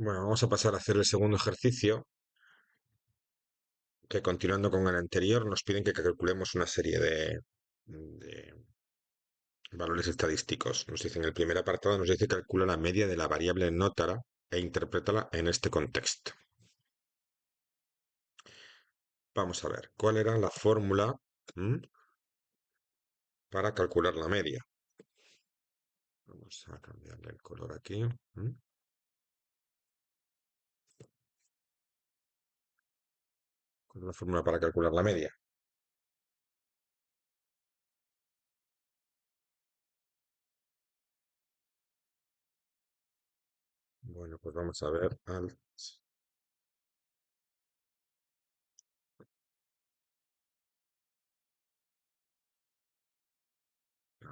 Bueno, vamos a pasar a hacer el segundo ejercicio, que continuando con el anterior nos piden que calculemos una serie de valores estadísticos. Nos dice en el primer apartado, nos dice calcula la media de la variable nótara e interprétala en este contexto. Vamos a ver, ¿cuál era la fórmula para calcular la media? Vamos a cambiarle el color aquí. ¿Cuál es la fórmula para calcular la media? Bueno, pues vamos a ver la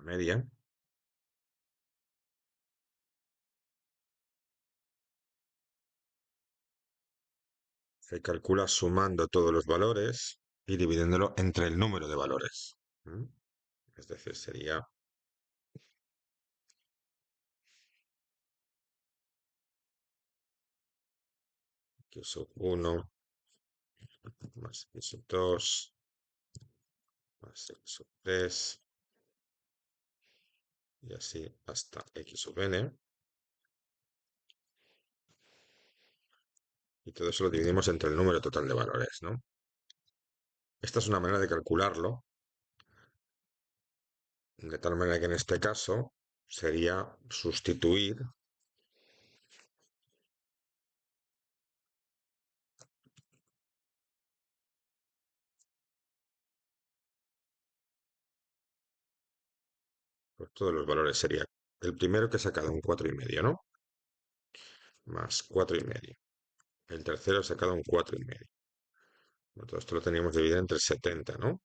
media. Se calcula sumando todos los valores y dividiéndolo entre el número de valores. ¿Mm? Es decir, sería x sub 1 más x sub 2 más x sub 3 y así hasta x sub n. Y todo eso lo dividimos entre el número total de valores, ¿no? Esta es una manera de calcularlo, de tal manera que en este caso sería sustituir por todos los valores. Sería el primero que he sacado un 4,5, ¿no? Más 4,5. El tercero he sacado un 4,5. Bueno, todo esto lo teníamos dividido entre 70, ¿no?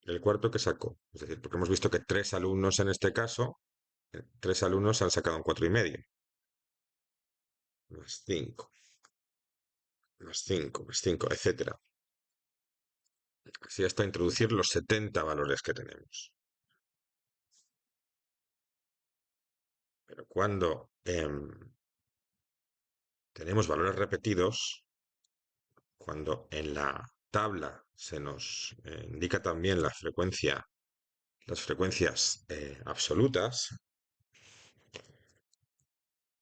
El cuarto que sacó. Es decir, porque hemos visto que tres alumnos en este caso, tres alumnos han sacado un 4,5. Más 5, más 5, más 5, etcétera. Así hasta introducir los 70 valores que tenemos. Pero cuando tenemos valores repetidos, cuando en la tabla se nos indica también la frecuencia, las frecuencias absolutas,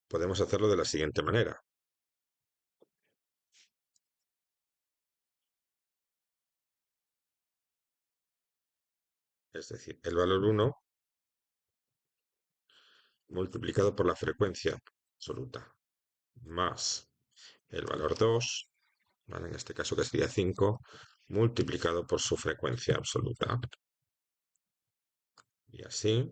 podemos hacerlo de la siguiente manera. Es decir, el valor 1 multiplicado por la frecuencia absoluta más el valor 2, ¿vale? En este caso que sería 5, multiplicado por su frecuencia absoluta. Y así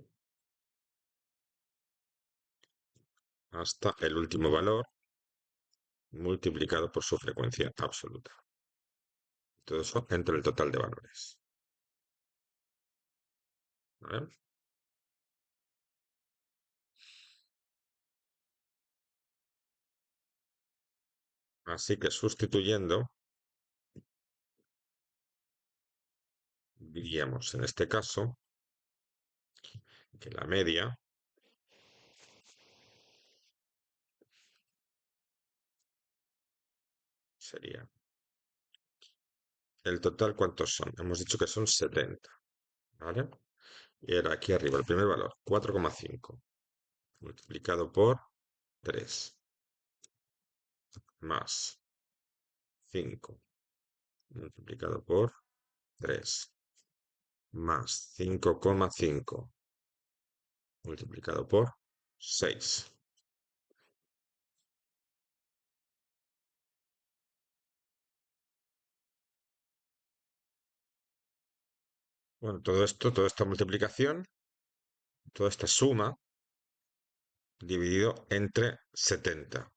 hasta el último valor multiplicado por su frecuencia absoluta. Todo eso entre el total de valores. ¿Vale? Así que sustituyendo, diríamos en este caso que la media sería el total, ¿cuántos son? Hemos dicho que son 70, ¿vale? Y ahora aquí arriba el primer valor, 4,5 multiplicado por 3 más 5 multiplicado por 3 más 5,5 multiplicado por 6. Bueno, todo esto, toda esta multiplicación, toda esta suma, dividido entre 70.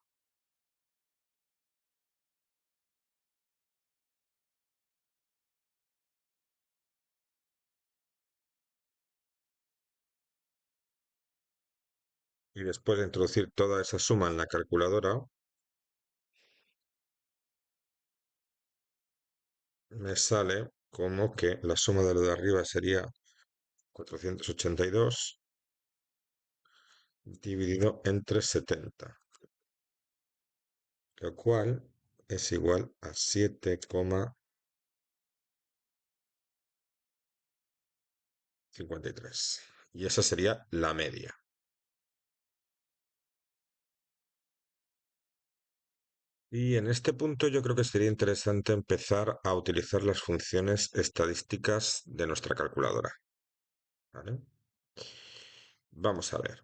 Y después de introducir toda esa suma en la calculadora, me sale como que la suma de lo de arriba sería 482 dividido entre 70. lo cual es igual a 7,53. Y esa sería la media. Y en este punto yo creo que sería interesante empezar a utilizar las funciones estadísticas de nuestra calculadora. ¿Vale? Vamos a ver.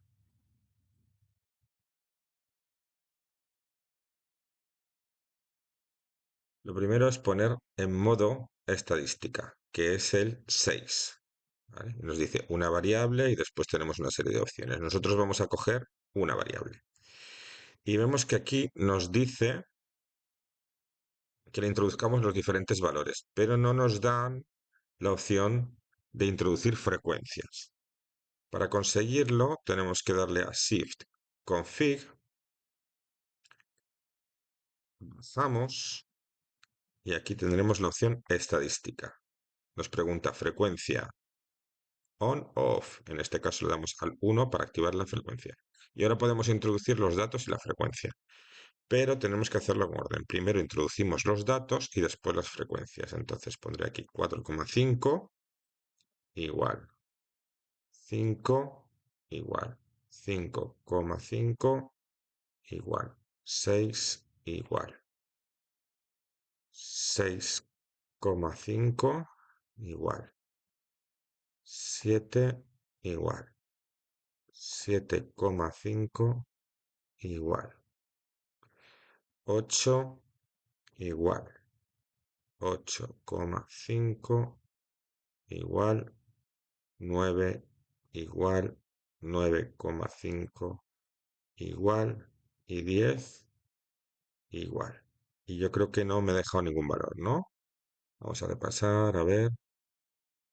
Lo primero es poner en modo estadística, que es el 6. ¿Vale? Nos dice una variable y después tenemos una serie de opciones. Nosotros vamos a coger una variable. Y vemos que aquí nos dice que le introduzcamos los diferentes valores, pero no nos dan la opción de introducir frecuencias. Para conseguirlo tenemos que darle a Shift Config, bajamos y aquí tendremos la opción estadística. Nos pregunta frecuencia on off. En este caso le damos al 1 para activar la frecuencia. Y ahora podemos introducir los datos y la frecuencia. Pero tenemos que hacerlo en orden. Primero introducimos los datos y después las frecuencias. Entonces pondré aquí 4,5 igual 5 igual 5,5 igual 6 igual 6,5 igual 7 igual 7,5 igual 8 igual 8,5 igual 9 igual 9,5 igual y 10 igual. Y yo creo que no me he dejado ningún valor, ¿no? Vamos a repasar, a ver.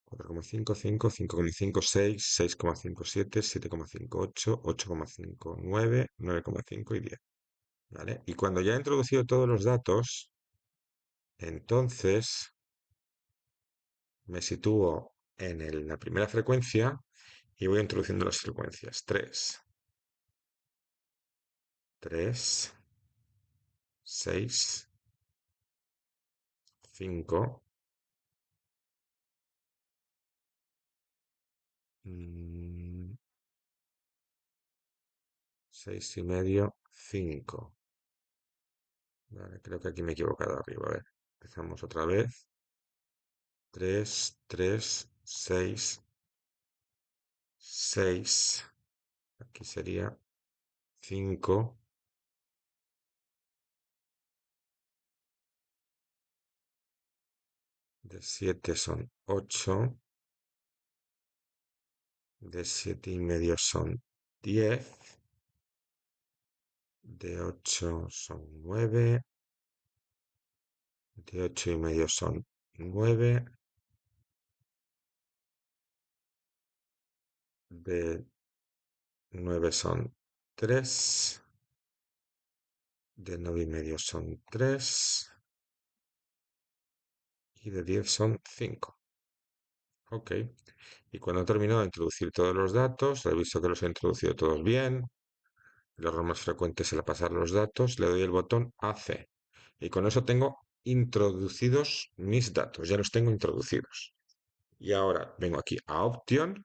4,5, 5, 5,5, 6, 6,5, 7, 7,5, 8, 8,5, 9, 9,5 y 10. ¿Vale? Y cuando ya he introducido todos los datos, entonces me sitúo en la primera frecuencia y voy introduciendo las frecuencias. 3, 3, 6, 5, 6,5, 5. Vale, creo que aquí me he equivocado arriba. A ver, empezamos otra vez. 3, 3, 6, 6. Aquí sería 5. De 7 son 8. De 7,5 son 10. De 8 son 9. De 8,5 son 9. De 9 son 3. De 9,5 son 3. Y de 10 son 5. Ok. Y cuando he terminado de introducir todos los datos, reviso que los he introducido todos bien. El error más frecuente es el pasar los datos. Le doy el botón AC. Y con eso tengo introducidos mis datos. Ya los tengo introducidos. Y ahora vengo aquí a Option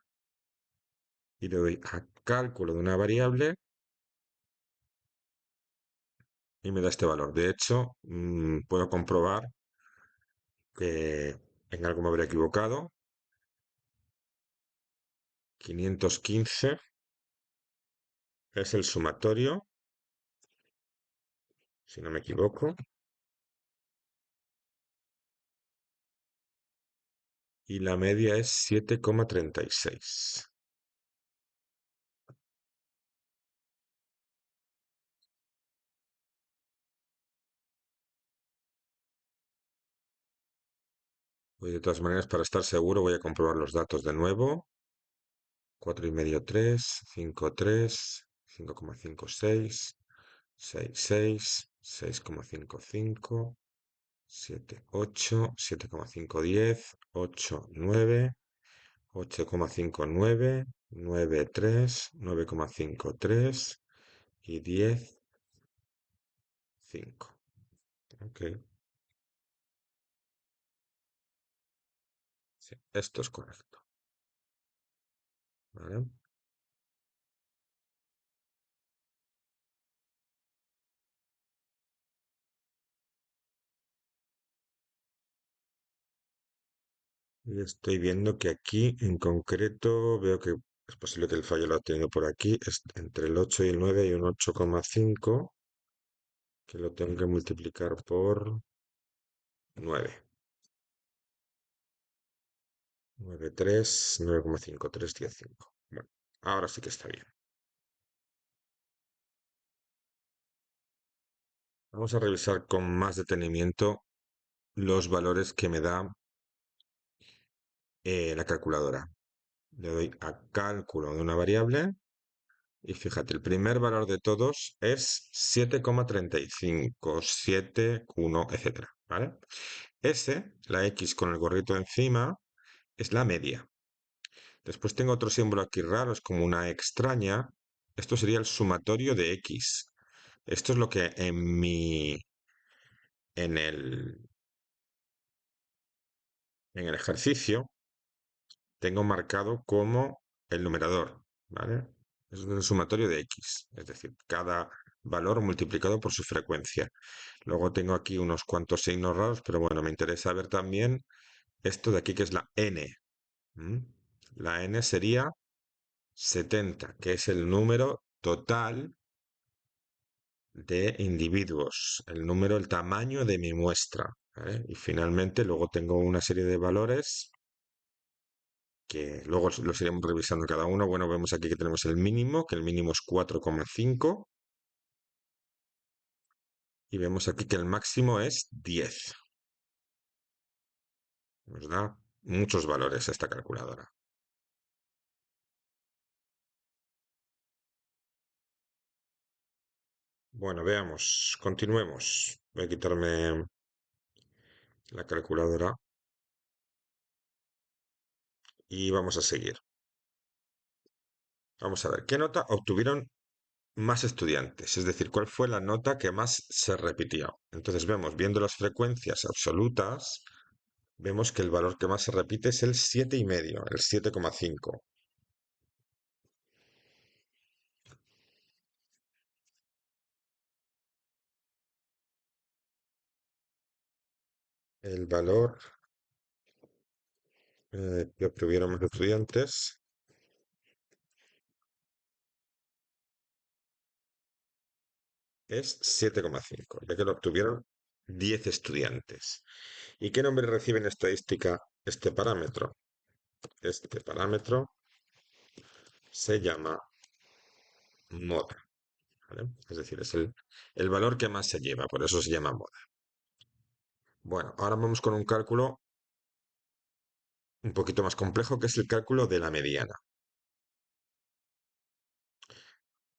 y le doy a cálculo de una variable y me da este valor. De hecho, puedo comprobar que en algo me habré equivocado. 515 es el sumatorio, si no me equivoco. Y la media es 7,36. Voy de todas maneras, para estar seguro, voy a comprobar los datos de nuevo. 4,5, 3, 5, 3, 5,56, 6, 6, 6,55, 7, 8, 7,5, 10, 8, 9, 8,59, 9, 3, 9,53 y 10, 5. Ok, sí, esto es correcto. ¿Vale? Y estoy viendo que aquí en concreto veo que es posible que el fallo lo ha tenido por aquí. Es entre el 8 y el 9 hay un 8,5 que lo tengo que multiplicar por 9. 9,3, 9,5, 3,15. Bueno, ahora sí que está bien. Vamos a revisar con más detenimiento los valores que me da la calculadora. Le doy a cálculo de una variable y fíjate, el primer valor de todos es 7,35, 7, 1, etcétera, ¿vale? S, la X con el gorrito encima, es la media. Después tengo otro símbolo aquí raro, es como una extraña. Esto sería el sumatorio de X. Esto es lo que en el, en el ejercicio tengo marcado como el numerador, ¿vale? Es el sumatorio de X, es decir, cada valor multiplicado por su frecuencia. Luego tengo aquí unos cuantos signos raros, pero bueno, me interesa ver también esto de aquí que es la N. ¿M? La N sería 70, que es el número total de individuos, el número, el tamaño de mi muestra. ¿Vale? Y finalmente luego tengo una serie de valores que luego los iremos revisando cada uno. Bueno, vemos aquí que tenemos el mínimo, que el mínimo es 4,5 y vemos aquí que el máximo es 10. Nos da muchos valores esta calculadora. Bueno, veamos, continuemos. Voy a quitarme la calculadora y vamos a seguir. Vamos a ver, ¿qué nota obtuvieron más estudiantes? Es decir, ¿cuál fue la nota que más se repitió? Entonces vemos, viendo las frecuencias absolutas, vemos que el valor que más se repite es el 7,5, el 7,5. El valor que obtuvieron más estudiantes es 7,5, ya que lo obtuvieron 10 estudiantes. ¿Y qué nombre recibe en estadística este parámetro? Este parámetro se llama moda, ¿vale? Es decir, es el valor que más se lleva, por eso se llama moda. Bueno, ahora vamos con un cálculo un poquito más complejo, que es el cálculo de la mediana.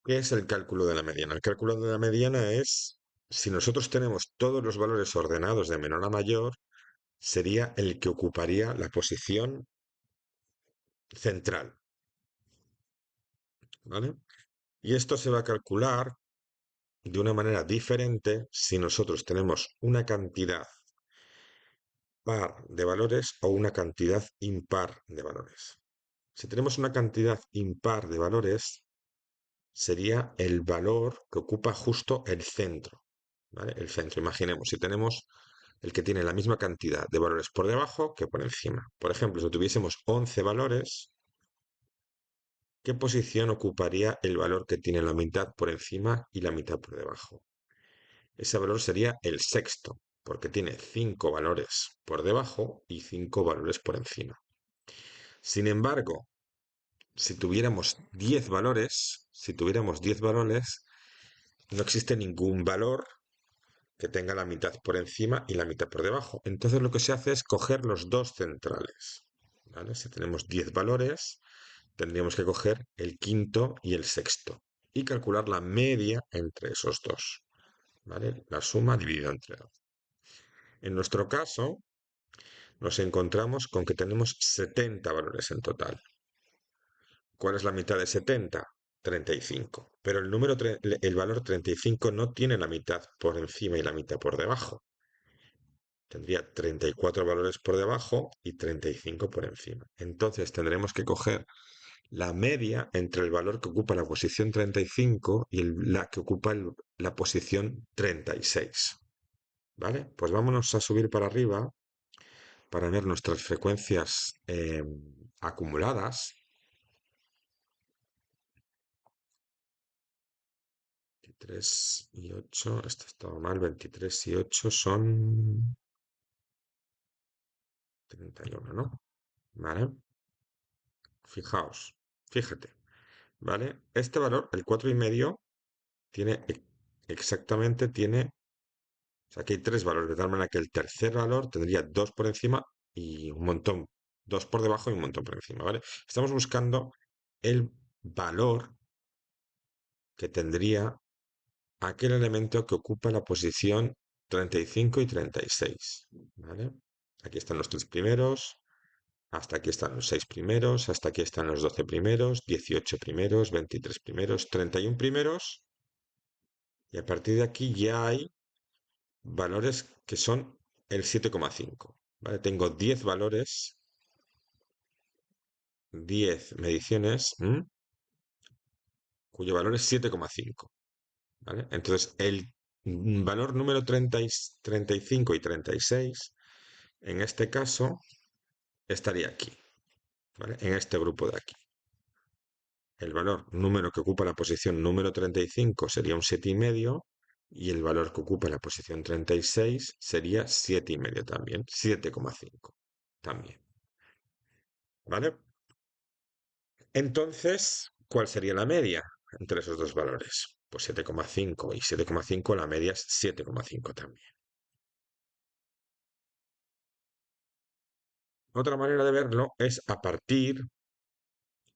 ¿Qué es el cálculo de la mediana? El cálculo de la mediana es, si nosotros tenemos todos los valores ordenados de menor a mayor, sería el que ocuparía la posición central, ¿vale? Y esto se va a calcular de una manera diferente si nosotros tenemos una cantidad par de valores o una cantidad impar de valores. Si tenemos una cantidad impar de valores, sería el valor que ocupa justo el centro, ¿vale? El centro. Imaginemos, si tenemos el que tiene la misma cantidad de valores por debajo que por encima. Por ejemplo, si tuviésemos 11 valores, ¿qué posición ocuparía el valor que tiene la mitad por encima y la mitad por debajo? Ese valor sería el sexto, porque tiene 5 valores por debajo y 5 valores por encima. Sin embargo, si tuviéramos 10 valores, no existe ningún valor que tenga la mitad por encima y la mitad por debajo. Entonces lo que se hace es coger los dos centrales. ¿Vale? Si tenemos 10 valores, tendríamos que coger el quinto y el sexto y calcular la media entre esos dos. ¿Vale? La suma dividida entre dos. En nuestro caso, nos encontramos con que tenemos 70 valores en total. ¿Cuál es la mitad de 70? 35. Pero el valor 35 no tiene la mitad por encima y la mitad por debajo. Tendría 34 valores por debajo y 35 por encima. Entonces tendremos que coger la media entre el valor que ocupa la posición 35 y la que ocupa la posición 36. ¿Vale? Pues vámonos a subir para arriba para ver nuestras frecuencias acumuladas. 23 y 8, esto estaba mal, 23 y 8 son 31, ¿no? ¿Vale? Fijaos, fíjate, ¿vale? Este valor, el 4,5, tiene exactamente, o sea, aquí hay tres valores, de tal manera que el tercer valor tendría dos por encima y un montón, dos por debajo y un montón por encima, ¿vale? Estamos buscando el valor que tendría aquel elemento que ocupa la posición 35 y 36, ¿vale? Aquí están los tres primeros, hasta aquí están los seis primeros, hasta aquí están los 12 primeros, 18 primeros, 23 primeros, 31 primeros, y a partir de aquí ya hay valores que son el 7,5, ¿vale? Tengo 10 valores, 10 mediciones, cuyo valor es 7,5, ¿vale? Entonces, el valor número 35 y 36, en este caso, estaría aquí, ¿vale? En este grupo de aquí. El valor número que ocupa la posición número 35 sería un 7,5 y el valor que ocupa la posición 36 sería 7,5 también, 7,5 también, ¿vale? Entonces, ¿cuál sería la media entre esos dos valores? Pues 7,5 y 7,5, la media es 7,5 también. Otra manera de verlo es a partir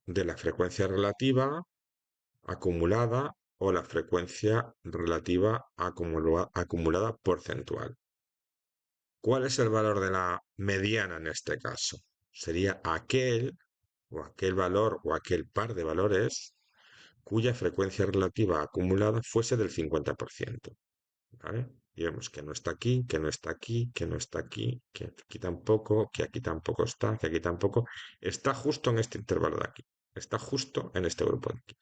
de la frecuencia relativa acumulada o la frecuencia relativa acumulada porcentual. ¿Cuál es el valor de la mediana en este caso? Sería aquel valor o aquel par de valores cuya frecuencia relativa acumulada fuese del 50%. ¿Vale? Y vemos que no está aquí, que no está aquí, que no está aquí, que aquí tampoco, que aquí tampoco está, que aquí tampoco. Está justo en este intervalo de aquí. Está justo en este grupo de aquí.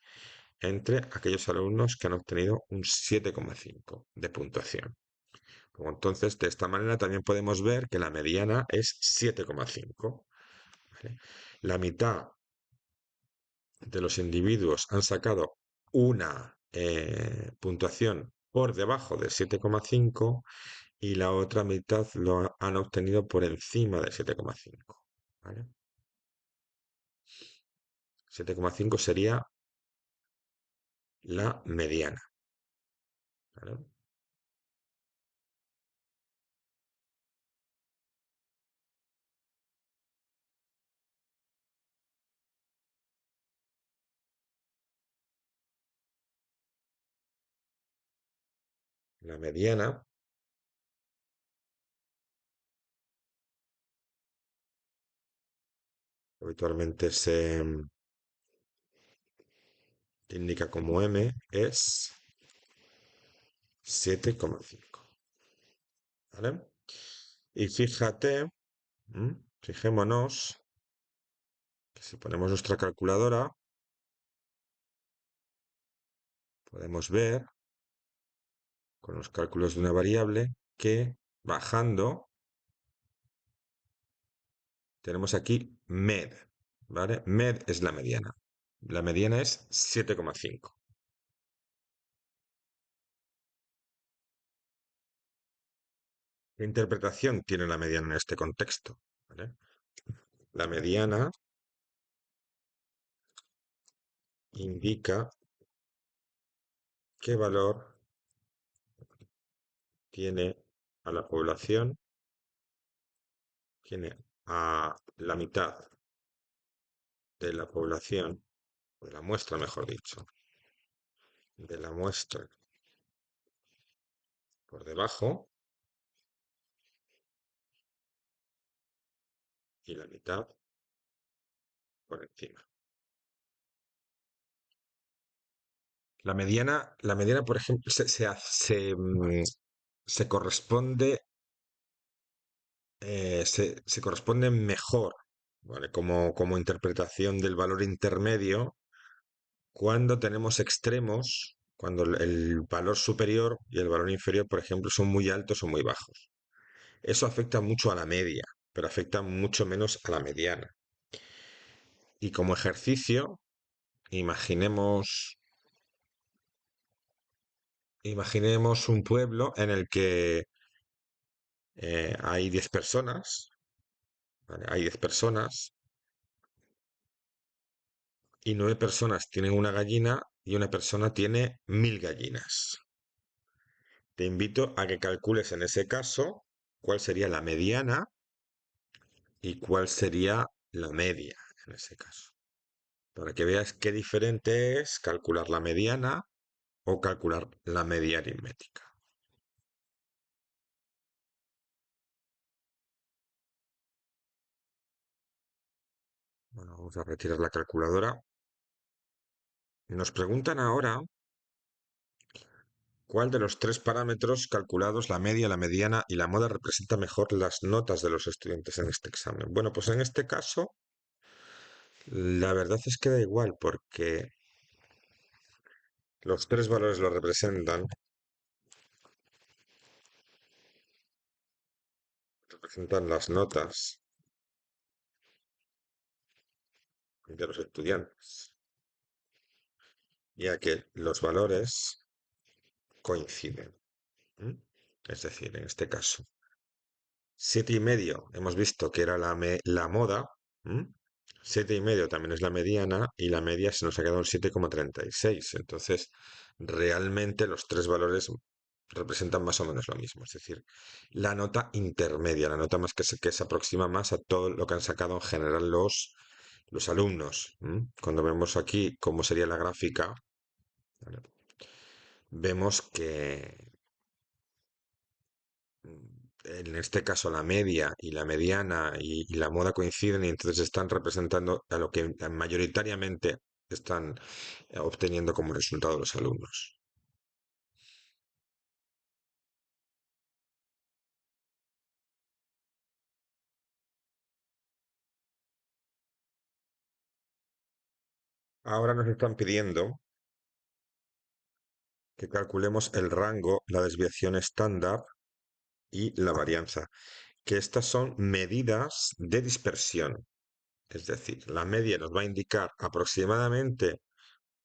Entre aquellos alumnos que han obtenido un 7,5 de puntuación. Como entonces, de esta manera también podemos ver que la mediana es 7,5. ¿Vale? La mitad de los individuos han sacado una puntuación por debajo de 7,5 y la otra mitad lo han obtenido por encima de 7,5. ¿Vale? 7,5 sería la mediana. ¿Vale? La mediana habitualmente se indica como M, es 7,5. ¿Vale? Y fijémonos que si ponemos nuestra calculadora, podemos ver con los cálculos de una variable que bajando tenemos aquí med, ¿vale? Med es la mediana. La mediana es 7,5. ¿Qué interpretación tiene la mediana en este contexto? ¿Vale? La mediana indica qué valor tiene a la población, tiene a la mitad de la población, de la muestra, mejor dicho, de la muestra por debajo y la mitad por encima. La mediana, por ejemplo, se corresponde, se corresponde mejor, ¿vale? Como interpretación del valor intermedio cuando tenemos extremos, cuando el valor superior y el valor inferior, por ejemplo, son muy altos o muy bajos. Eso afecta mucho a la media, pero afecta mucho menos a la mediana. Y como ejercicio, imaginemos, imaginemos un pueblo en el que hay 10 personas, ¿vale? Hay 10 personas y 9 personas tienen una gallina y una persona tiene 1000 gallinas. Te invito a que calcules en ese caso cuál sería la mediana y cuál sería la media en ese caso. Para que veas qué diferente es calcular la mediana o calcular la media aritmética. Bueno, vamos a retirar la calculadora. Nos preguntan ahora cuál de los tres parámetros calculados, la media, la mediana y la moda, representa mejor las notas de los estudiantes en este examen. Bueno, pues en este caso, la verdad es que da igual porque los tres valores lo representan las notas de los estudiantes, ya que los valores coinciden. ¿M? Es decir, en este caso, 7,5 hemos visto que era la moda. ¿M? 7,5 también es la mediana y la media se nos ha quedado en 7,36. Entonces, realmente los tres valores representan más o menos lo mismo. Es decir, la nota intermedia, la nota más que se aproxima más a todo lo que han sacado en general los alumnos. Cuando vemos aquí cómo sería la gráfica, ¿vale? Vemos que en este caso la media y la mediana y la moda coinciden y entonces están representando a lo que mayoritariamente están obteniendo como resultado los alumnos. Ahora nos están pidiendo que calculemos el rango, la desviación estándar y la varianza, que estas son medidas de dispersión. Es decir, la media nos va a indicar aproximadamente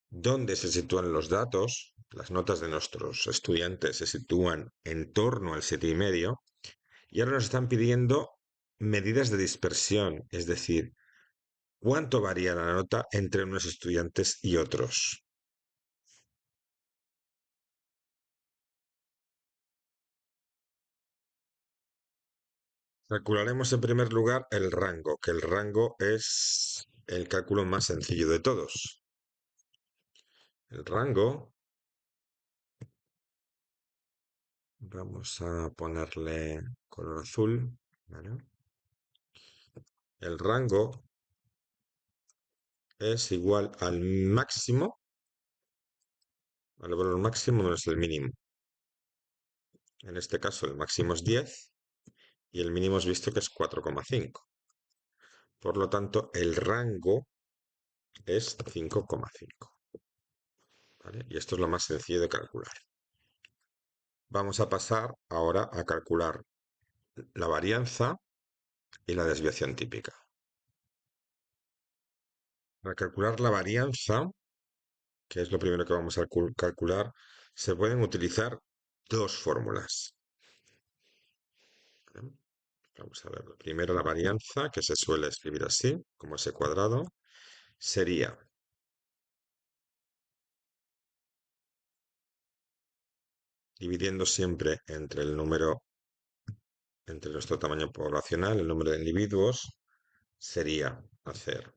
dónde se sitúan los datos. Las notas de nuestros estudiantes se sitúan en torno al 7,5 y ahora nos están pidiendo medidas de dispersión, es decir, cuánto varía la nota entre unos estudiantes y otros. Calcularemos en primer lugar el rango, que el rango es el cálculo más sencillo de todos. El rango, vamos a ponerle color azul, ¿vale? El rango es igual al máximo, al valor máximo menos el mínimo. En este caso el máximo es 10 y el mínimo es visto que es 4,5. Por lo tanto, el rango es 5,5. ¿Vale? Y esto es lo más sencillo de calcular. Vamos a pasar ahora a calcular la varianza y la desviación típica. Para calcular la varianza, que es lo primero que vamos a calcular, se pueden utilizar dos fórmulas. ¿Vale? Vamos a ver. Primero la varianza, que se suele escribir así, como ese cuadrado, sería dividiendo siempre entre el número, entre nuestro tamaño poblacional, el número de individuos, sería hacer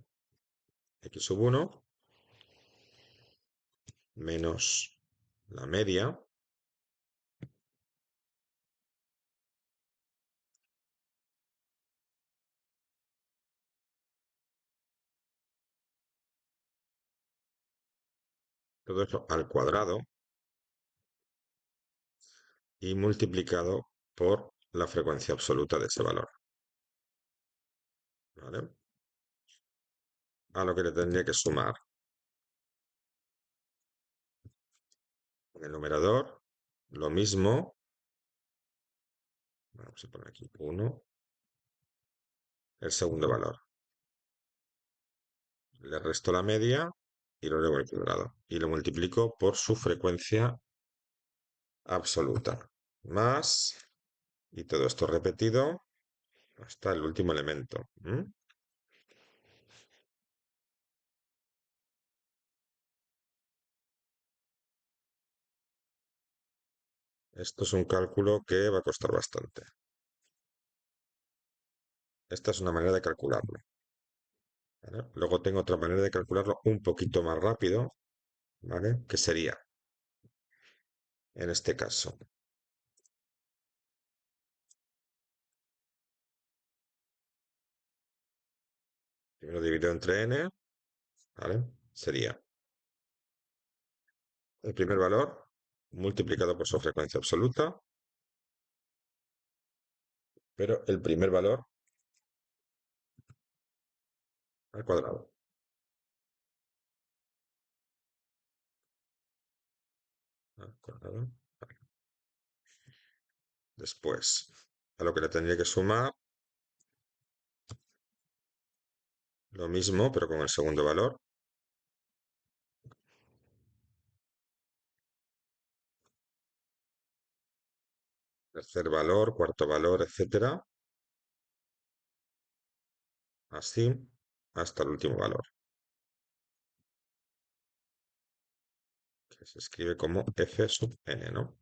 x sub 1 menos la media Todo eso al cuadrado y multiplicado por la frecuencia absoluta de ese valor. ¿Vale? A lo que le tendría que sumar en el numerador lo mismo. Vamos a poner aquí 1, el segundo valor. Le resto la media y lo elevo al cuadrado. Y lo multiplico por su frecuencia absoluta. Más, y todo esto repetido hasta el último elemento. Esto es un cálculo que va a costar bastante. Esta es una manera de calcularlo. ¿Vale? Luego tengo otra manera de calcularlo un poquito más rápido, ¿vale? Que sería, en este caso, primero dividido entre n, ¿vale? Sería el primer valor multiplicado por su frecuencia absoluta, pero el primer valor al cuadrado. Al cuadrado. Vale. Después, a lo que le tendría que sumar, lo mismo, pero con el segundo valor. Tercer valor, cuarto valor, etcétera. Así hasta el último valor, que se escribe como f sub n, ¿no?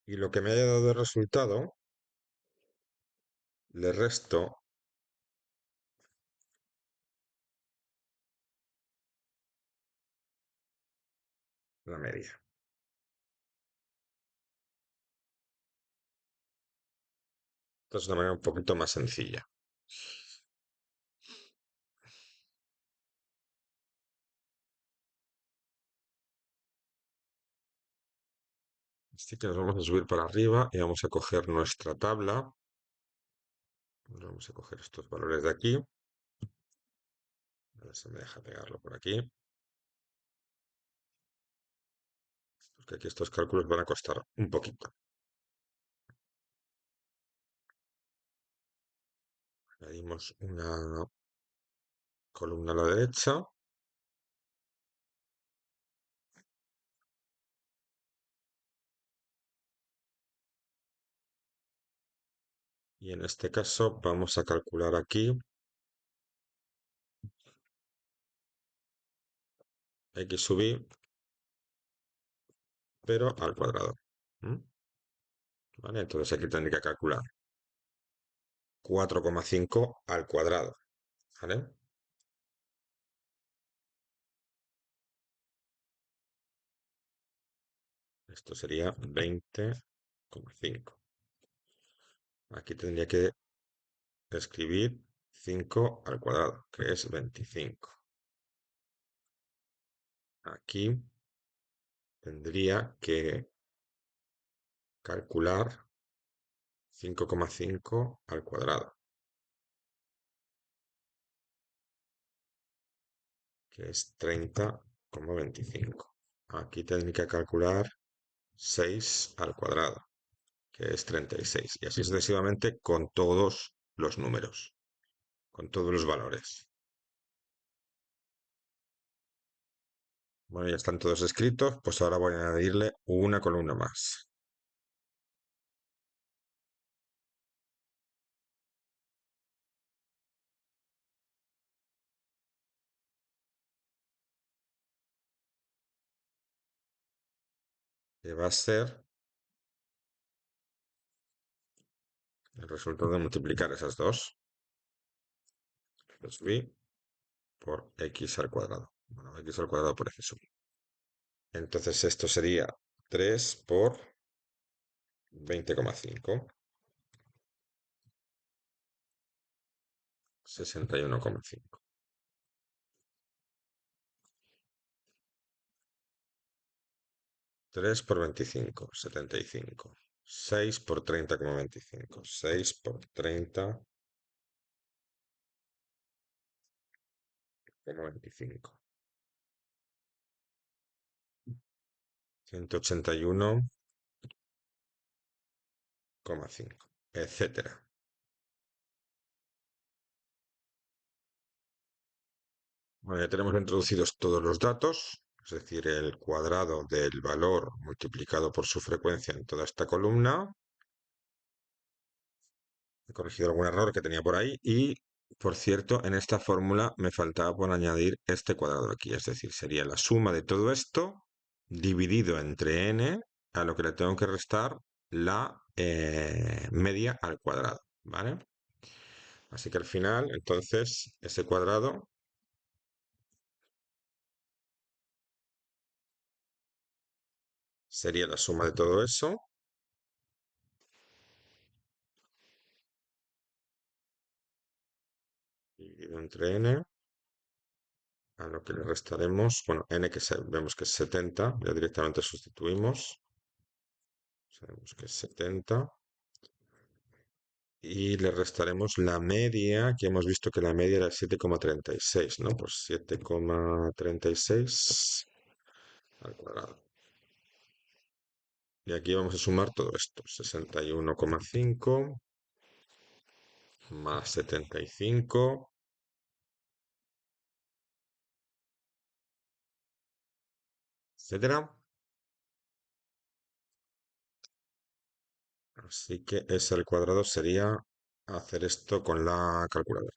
Y lo que me haya dado de resultado, le resto la media. Esta es una manera un poquito más sencilla. Así que nos vamos a subir para arriba y vamos a coger nuestra tabla. Vamos a coger estos valores de aquí. A ver si me deja pegarlo por aquí. Porque aquí estos cálculos van a costar un poquito. Añadimos una columna a la derecha. Y en este caso vamos a calcular aquí x sub y, pero al cuadrado. ¿Mm? ¿Vale? Entonces aquí tendría que calcular 4,5 al cuadrado. ¿Vale? Esto sería 20,5. Aquí tendría que escribir 5 al cuadrado, que es 25. Aquí tendría que calcular 5,5 al cuadrado, que es 30,25. Aquí tendría que calcular 6 al cuadrado, que es 36. Y así sucesivamente con todos los números, con todos los valores. Bueno, ya están todos escritos, pues ahora voy a añadirle una columna más. Que va a ser el resultado de multiplicar esas dos. Lo subí por x al cuadrado. Bueno, x al cuadrado por f sub. Entonces esto sería 3 por 20,5. 61,5. 3 por 25, 75. 6 por 30,25. 6 por 30,25. 181,5, etcétera. Bueno, ya tenemos introducidos todos los datos, es decir, el cuadrado del valor multiplicado por su frecuencia en toda esta columna. He corregido algún error que tenía por ahí y, por cierto, en esta fórmula me faltaba por añadir este cuadrado aquí, es decir, sería la suma de todo esto dividido entre n, a lo que le tengo que restar la media al cuadrado, ¿vale? Así que al final, entonces, ese cuadrado sería la suma de todo eso dividido entre n, a lo que le restaremos, bueno, n que vemos que es 70, ya directamente sustituimos, sabemos que es 70, y le restaremos la media, que hemos visto que la media era 7,36, ¿no? Pues 7,36 al cuadrado. Y aquí vamos a sumar todo esto, 61,5 más 75, etcétera. Así que ese al cuadrado sería hacer esto con la calculadora,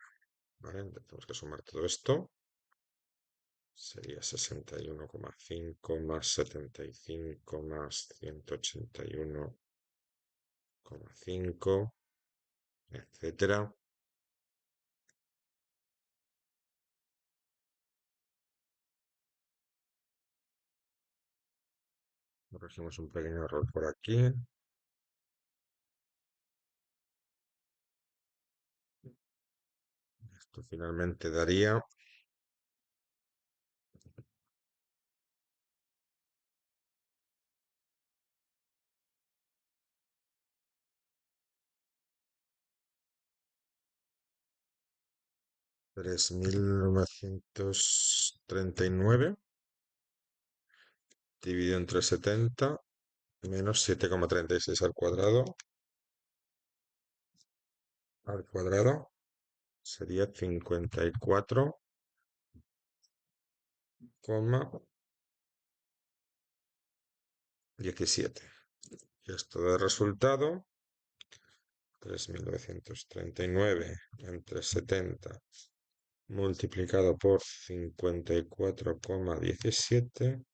¿vale? Tenemos que sumar todo esto. Sería 61,5 más 75 más 181,5, etcétera. Corregimos un pequeño error por aquí. Esto finalmente daría 3.939 dividido entre 70 menos 7,36 al cuadrado sería 54,17. Y esto da resultado 3.939 entre 70 multiplicado por 54,17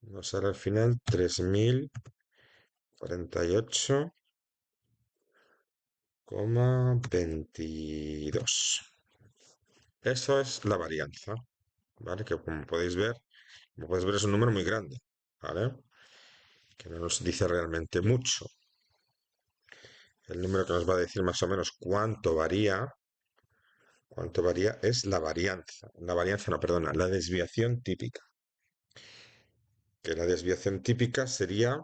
nos sale al final 3.048,22. Eso es la varianza, ¿vale? Que como podéis ver es un número muy grande, ¿vale? Que no nos dice realmente mucho. El número que nos va a decir más o menos cuánto varía es la varianza. La varianza, no, perdona, la desviación típica. Que la desviación típica sería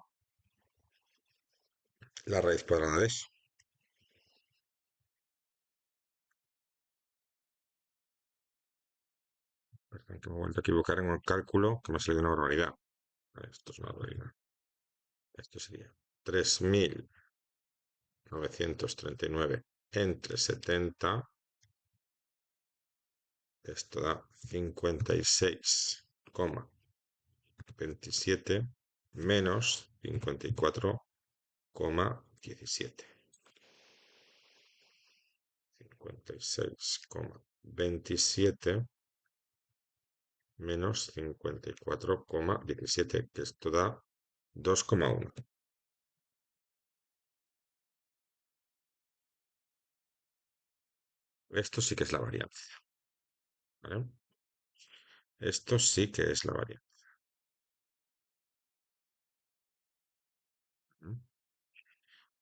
la raíz cuadrada de eso. Perdón, que me he vuelto a equivocar en un cálculo que me ha salido una barbaridad. Esto es una barbaridad. Esto sería 3.939 entre 70. Esto da 56,27 menos 54,17. 56,27 menos 54,17, que esto da 2,1. Esto sí que es la varianza, ¿vale? Esto sí que es la varianza.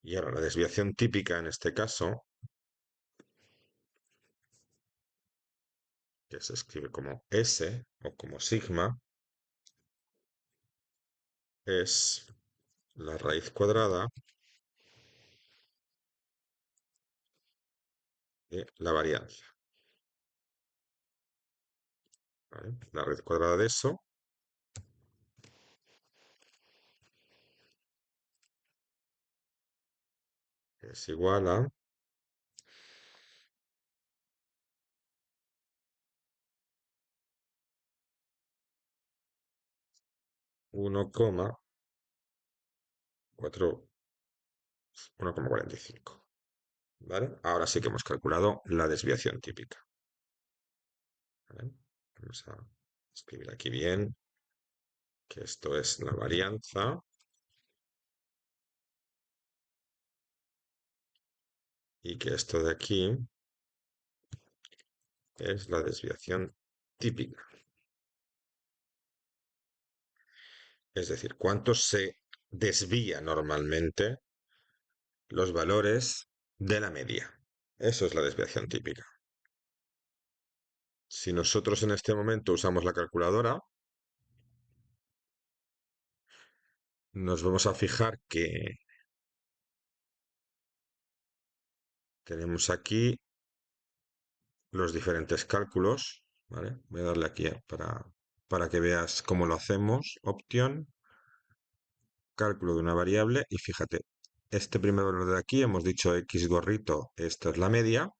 Y ahora la desviación típica en este caso, que se escribe como S o como sigma, es la raíz cuadrada de la varianza. ¿Vale? La raíz cuadrada de eso es igual a 1,45. ¿Vale? Ahora sí que hemos calculado la desviación típica. ¿Vale? Vamos a escribir aquí bien que esto es la varianza y que esto de aquí es la desviación típica. Es decir, cuánto se desvía normalmente los valores de la media. Eso es la desviación típica. Si nosotros en este momento usamos la calculadora, nos vamos a fijar que tenemos aquí los diferentes cálculos, ¿vale? Voy a darle aquí para que veas cómo lo hacemos. Opción, cálculo de una variable y fíjate, este primer valor de aquí hemos dicho x gorrito, esta es la media.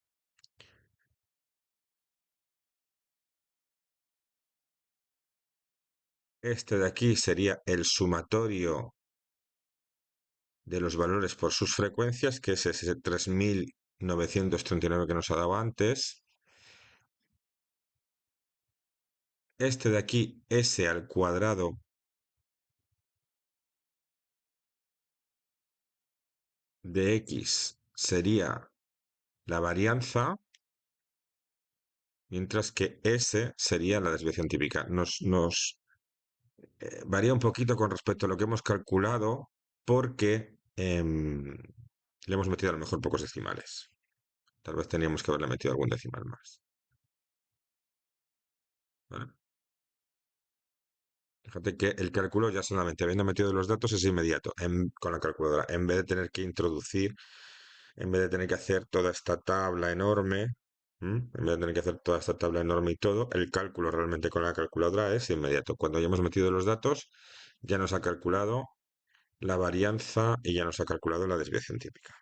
Este de aquí sería el sumatorio de los valores por sus frecuencias, que es ese 3939 que nos ha dado antes. Este de aquí, s al cuadrado de x sería la varianza, mientras que S sería la desviación típica. Nos varía un poquito con respecto a lo que hemos calculado porque le hemos metido a lo mejor pocos decimales. Tal vez teníamos que haberle metido algún decimal más. ¿Vale? Fíjate que el cálculo ya solamente habiendo metido los datos es inmediato con la calculadora. En vez de tener que introducir, en vez de tener que hacer toda esta tabla enorme, en vez de tener que hacer toda esta tabla enorme y todo, el cálculo realmente con la calculadora es inmediato. Cuando ya hemos metido los datos, ya nos ha calculado la varianza y ya nos ha calculado la desviación típica.